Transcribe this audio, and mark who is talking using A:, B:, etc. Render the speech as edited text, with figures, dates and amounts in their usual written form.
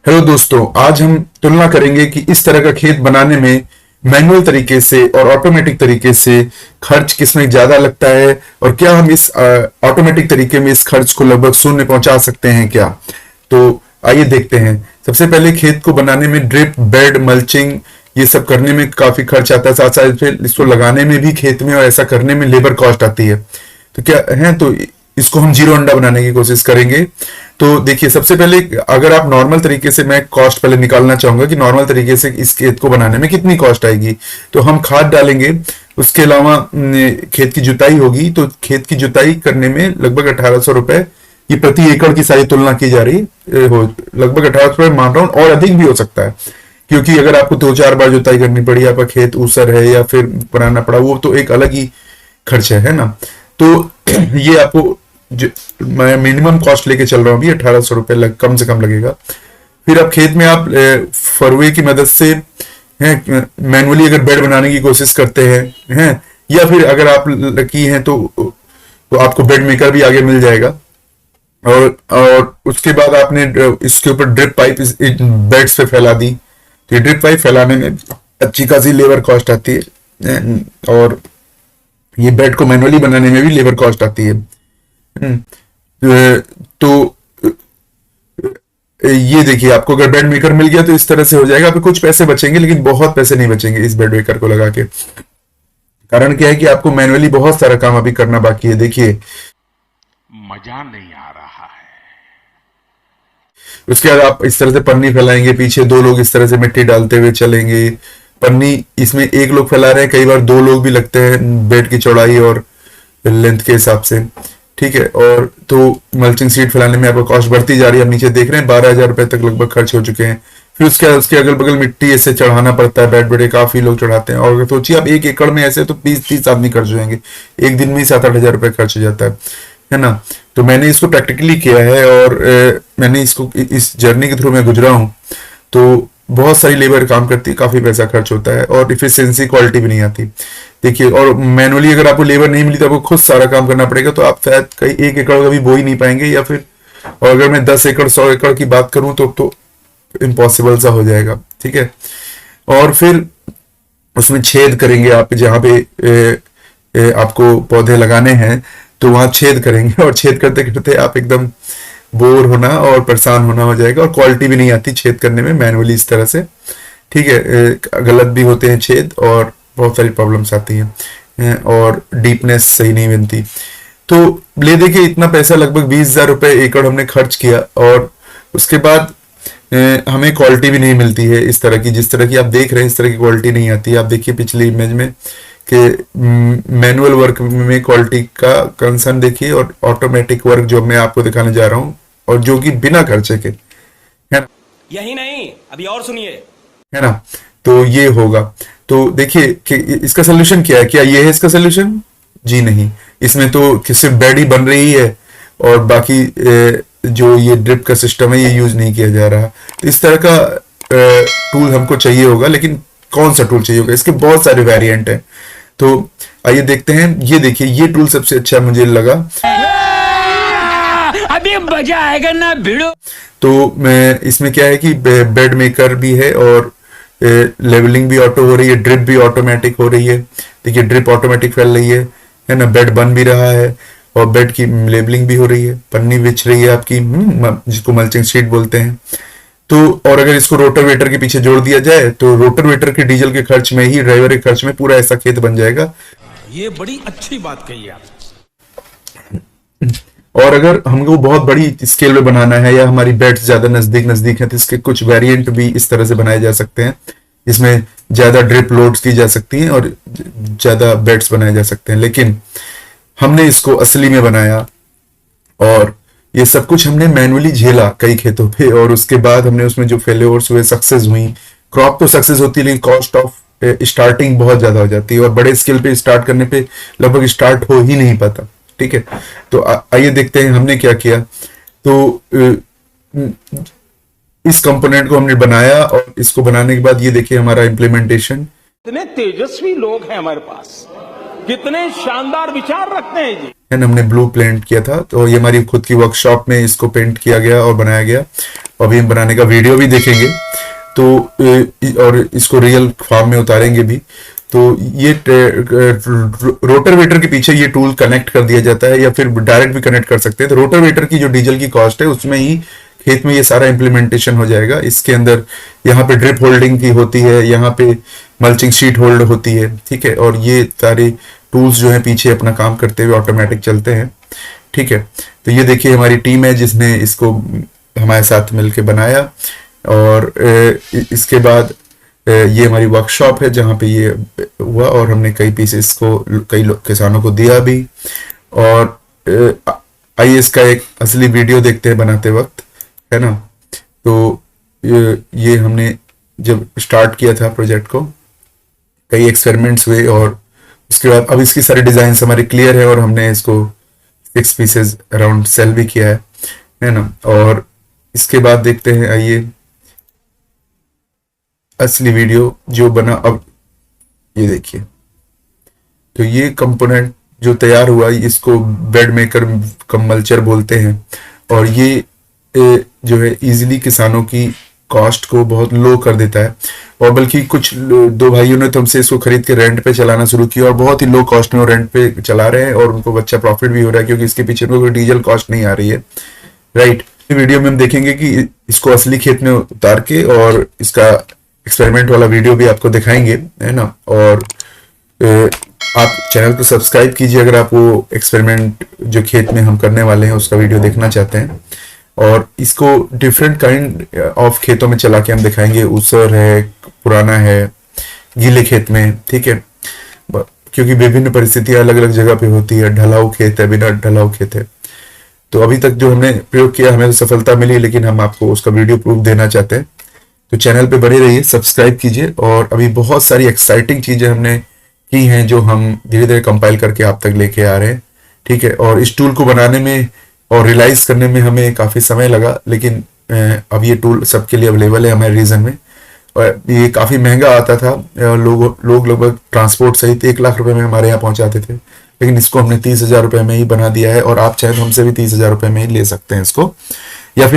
A: Hello दोस्तों, आज हम तुलना करेंगे कि इस तरह का खेत बनाने में मैनुअल तरीके से और ऑटोमेटिक तरीके से खर्च किसमें ज्यादा लगता है और क्या हम इस ऑटोमेटिक तरीके में इस खर्च को लगभग शून्य पहुंचा सकते हैं क्या। तो आइए देखते हैं। सबसे पहले खेत को बनाने में ड्रिप, बेड, मल्चिंग ये सब करने में काफी खर्च आता है। साथ साथ फिर इसको लगाने में भी खेत में और ऐसा करने में लेबर कॉस्ट आती है। तो क्या है, तो इसको हम जीरो अंडा बनाने की कोशिश करेंगे। तो देखिए, सबसे पहले अगर आप नॉर्मल तरीके से, मैं कॉस्ट पहले निकालना चाहूंगा कि नॉर्मल तरीके से इस खेत को बनाने में कितनी कॉस्ट आएगी। तो हम खाद डालेंगे, उसके अलावा खेत की जुताई होगी। तो खेत की जुताई करने में लगभग 1800 रुपए ये प्रति एकड़ की सारी तुलना की जा रही हो। लगभग 1800 रुपए मान रहा हूं, और अधिक भी हो सकता है, क्योंकि अगर आपको 2-4 बार जुताई करनी पड़ी, आपका खेत ऊसर है या फिर बनाना पड़ा, वो तो एक अलग ही खर्च है ना। तो ये आपको मैं मिनिमम कॉस्ट लेके चल रहा हूँ अभी, 1800 रुपए कम से कम लगेगा। फिर अब खेत में आप फरवे की मदद से मैनुअली अगर बेड बनाने की कोशिश करते हैं या फिर अगर आप लकी हैं तो आपको बेड मेकर भी आगे मिल जाएगा। और उसके बाद आपने इसके ऊपर ड्रिप पाइप बेड्स पे फैला दी। तो ये ड्रिप पाइप फैलाने में अच्छी खासी लेबर कॉस्ट आती है, और ये बेड को मैनुअली बनाने में भी लेबर कॉस्ट आती है। तो ये देखिए, आपको अगर बेड मेकर मिल गया तो इस तरह से हो जाएगा। आपको कुछ पैसे बचेंगे, लेकिन बहुत पैसे नहीं बचेंगे इस बेड मेकर को लगा के। कारण क्या है कि आपको मैनुअली बहुत सारा काम अभी करना बाकी है। देखिए,
B: मजा नहीं आ रहा है।
A: उसके बाद आप इस तरह से पन्नी फैलाएंगे, पीछे 2 लोग इस तरह से मिट्टी डालते हुए चलेंगे। पन्नी इसमें 1 लोग फैला रहे हैं, कई बार 2 लोग भी लगते हैं बेड की चौड़ाई और लेंथ के हिसाब से। ठीक है, और तो मल्चिंग सीट फैलाने में आपको कॉस्ट बढ़ती जा रही है। आप नीचे देख रहे हैं 12,000 रुपए तक लगभग खर्च हो चुके हैं। फिर उसके अगल बगल मिट्टी ऐसे चढ़ाना पड़ता है, बेड बेडे काफी लोग चढ़ाते हैं। और अगर सोचिए आप 1 एकड़ में ऐसे तो 20-30 आदमी खर्च हो जाएंगे, एक दिन में ही 7-8 हजार रुपए खर्च हो जाता है ना। तो मैंने इसको प्रैक्टिकली किया है, और मैंने इसको इस जर्नी के थ्रू मैं गुजरा हूँ। तो बहुत सारी लेबर काम करती है, काफी पैसा खर्च होता है, और इफिशियंसी क्वालिटी भी नहीं आती। देखिए, और मैनुअली अगर आपको लेबर नहीं मिली तो आपको खुद सारा काम करना पड़ेगा। तो आप शायद कहीं 1 एकड़ का भी बो ही नहीं पाएंगे, या फिर, और अगर मैं 10 एकड़ 100 एकड़ की बात करूं तो इम्पॉसिबल सा हो जाएगा। ठीक है, और फिर उसमें छेद करेंगे आप, जहाँ पे आपको पौधे लगाने हैं तो वहां छेद करेंगे, और छेद करते करते आप एकदम बोर होना और परेशान होना हो जाएगा, और क्वालिटी भी नहीं आती छेद करने में मैनुअली इस तरह से। ठीक है, गलत भी होते हैं छेद, और बहुत सारी प्रॉब्लम्स आती हैं, और डीपनेस सही नहीं बनती। तो ले देखिए, इतना पैसा लगभग 20,000 रुपए एकड़ हमने खर्च किया, और उसके बाद हमें क्वालिटी भी नहीं मिलती है इस तरह की, जिस तरह की आप देख रहे हैं, इस तरह की क्वालिटी नहीं आती है। आप देखिए पिछली इमेज में कि मैनुअल वर्क में क्वालिटी का कंसर्न देखिए, और ऑटोमेटिक वर्क जो मैं आपको दिखाने जा रहा हूँ, और जो कि बिना खर्चे के, है ना।
C: यही नहीं, अभी और सुनिए,
A: है ना। तो ये होगा। तो देखिए कि इसका सोल्यूशन क्या है। क्या ये है इसका सोल्यूशन? जी नहीं, इसमें तो सिर्फ बेड ही बन रही है, और बाकी जो ये ड्रिप का सिस्टम है ये यूज नहीं किया जा रहा। तो इस तरह का टूल हमको चाहिए होगा, लेकिन कौन सा टूल चाहिए होगा? इसके बहुत सारे वेरिएंट हैं। तो आइए देखते हैं। ये देखिए, ये टूल सबसे अच्छा मुझे लगा।
C: अभी मजा आएगा ना भिड़ो।
A: तो मैं इसमें क्या है कि बेड मेकर भी है, और लेवलिंग भी ऑटो हो रही है, ड्रिप भी ऑटोमेटिक हो रही है। देखिए, ड्रिप ऑटोमेटिक फैल रही है ना, बेड बन भी रहा है, और बेड की लेबलिंग भी हो रही है, पन्नी बिछ रही है आपकी, जिसको मल्चिंग शीट बोलते हैं। तो और अगर इसको रोटावेटर के पीछे जोड़ दिया जाए तो रोटावेटर के डीजल के खर्च में ही, ड्राइवर के खर्च में पूरा ऐसा खेत बन जाएगा।
B: ये बड़ी अच्छी बात कही आप।
A: और अगर हमको बहुत बड़ी स्केल में बनाना है, या हमारी बेड्स ज्यादा नजदीक नजदीक है, तो इसके कुछ वेरिएंट भी इस तरह से बनाए जा सकते हैं। इसमें ज्यादा ड्रिप लोड्स की जा सकती हैं, और ज्यादा बेड्स बनाए जा सकते हैं। लेकिन हमने इसको असली में बनाया, और ये सब कुछ हमने मैनुअली झेला कई खेतों पे, और उसके बाद हमने उसमें जो फेल्योर्स हुए, सक्सेस हुई। क्रॉप तो सक्सेस होती है, लेकिन कॉस्ट ऑफ स्टार्टिंग बहुत ज्यादा हो जाती है, और बड़े स्केल पे स्टार्ट करने पे लगभग स्टार्ट हो ही नहीं पाता। ठीक है, तो आइए देखते हैं हमने क्या किया। तो इस कंपोनेंट को हमने बनाया, और इसको बनाने के बाद ये देखिए हमारा इम्प्लीमेंटेशन।
B: इतने तेजस्वी लोग हैं हमारे पास, कितने शानदार विचार रखते हैं जी।
A: हमने ब्लू पेंट किया था, तो ये हमारी खुद की वर्कशॉप में इसको पेंट किया गया और बनाया गया। अभी हम बनाने का वीडियो भी देखेंगे, तो और इसको रियल फार्म में उतारेंगे भी। तो ये रोटावेटर के पीछे ये टूल कनेक्ट कर दिया जाता है, या फिर डायरेक्ट भी कनेक्ट कर सकते हैं। तो रोटावेटर की जो डीजल की कॉस्ट है उसमें ही खेत में ये सारा इंप्लीमेंटेशन हो जाएगा। इसके अंदर यहाँ पे ड्रिप होल्डिंग की होती है, यहाँ पे मल्चिंग शीट होल्ड होती है, ठीक है। और ये सारे टूल्स जो है पीछे अपना काम करते हुए ऑटोमेटिक चलते हैं, ठीक है। तो ये देखिए हमारी टीम है जिसने इसको हमारे साथ मिलके बनाया। और इसके बाद ये हमारी वर्कशॉप है जहाँ पे ये हुआ, और हमने कई पीसेस को कई किसानों को दिया भी। और आइए इसका एक असली वीडियो देखते हैं बनाते वक्त, है ना। तो ये हमने जब स्टार्ट किया था प्रोजेक्ट को, कई एक्सपेरिमेंट्स हुए, और उसके बाद अब इसकी सारी डिजाइन हमारी क्लियर है, और हमने इसको 6 पीसेस अराउंड सेल भी किया है ना। और इसके बाद देखते हैं, आइए असली वीडियो जो बना। अब ये देखिए, तो ये कंपोनेंट जो तैयार हुआ इसको बेड मेकर कम मल्चर बोलते हैं। और ये जो है इजीली किसानों की कॉस्ट को बहुत लो कर देता है। और बल्कि कुछ 2 भाइयों ने तो हमसे इसको खरीद के रेंट पे चलाना शुरू किया, और बहुत ही लो कॉस्ट में वो रेंट पे चला रहे हैं, और उनको अच्छा प्रॉफिट भी हो रहा है, क्योंकि इसके पीछे उनको कोई डीजल कॉस्ट नहीं आ रही है, राइट। वीडियो में हम देखेंगे कि इसको असली खेत में उतार के, और इसका एक्सपेरिमेंट वाला वीडियो भी आपको दिखाएंगे, है ना। और आप चैनल को सब्सक्राइब कीजिए अगर आप वो एक्सपेरिमेंट जो खेत में हम करने वाले हैं उसका वीडियो देखना चाहते हैं। और इसको डिफरेंट काइंड ऑफ खेतों में चला के हम दिखाएंगे। ऊसर है, पुराना है, गीले खेत में, ठीक है, क्योंकि विभिन्न परिस्थितियां अलग अलग जगह पे होती है। ढलाऊ खेत है, बिना ढलाऊ खेत है। तो अभी तक जो हमने प्रयोग किया हमें तो सफलता मिली, लेकिन हम आपको उसका वीडियो प्रूफ देना चाहते हैं। तो चैनल पे बने रहिए, सब्सक्राइब कीजिए। और अभी बहुत सारी एक्साइटिंग चीजें हमने की हैं जो हम धीरे धीरे कंपाइल करके आप तक लेके आ रहे हैं, ठीक है। और इस टूल को बनाने में और रियलाइज करने में हमें काफी समय लगा, लेकिन अब ये टूल सबके लिए अवेलेबल है हमारे रीजन में। और ये काफी महंगा आता था, लोग लगभग ट्रांसपोर्ट सहित 1 लाख रुपए में हमारे यहाँ पहुंचाते थे, लेकिन इसको हमने 30,000 रुपए में ही बना दिया है। और आप चाहे तो हमसे भी 30,000 रुपए में ही ले सकते हैं इसको, या फिर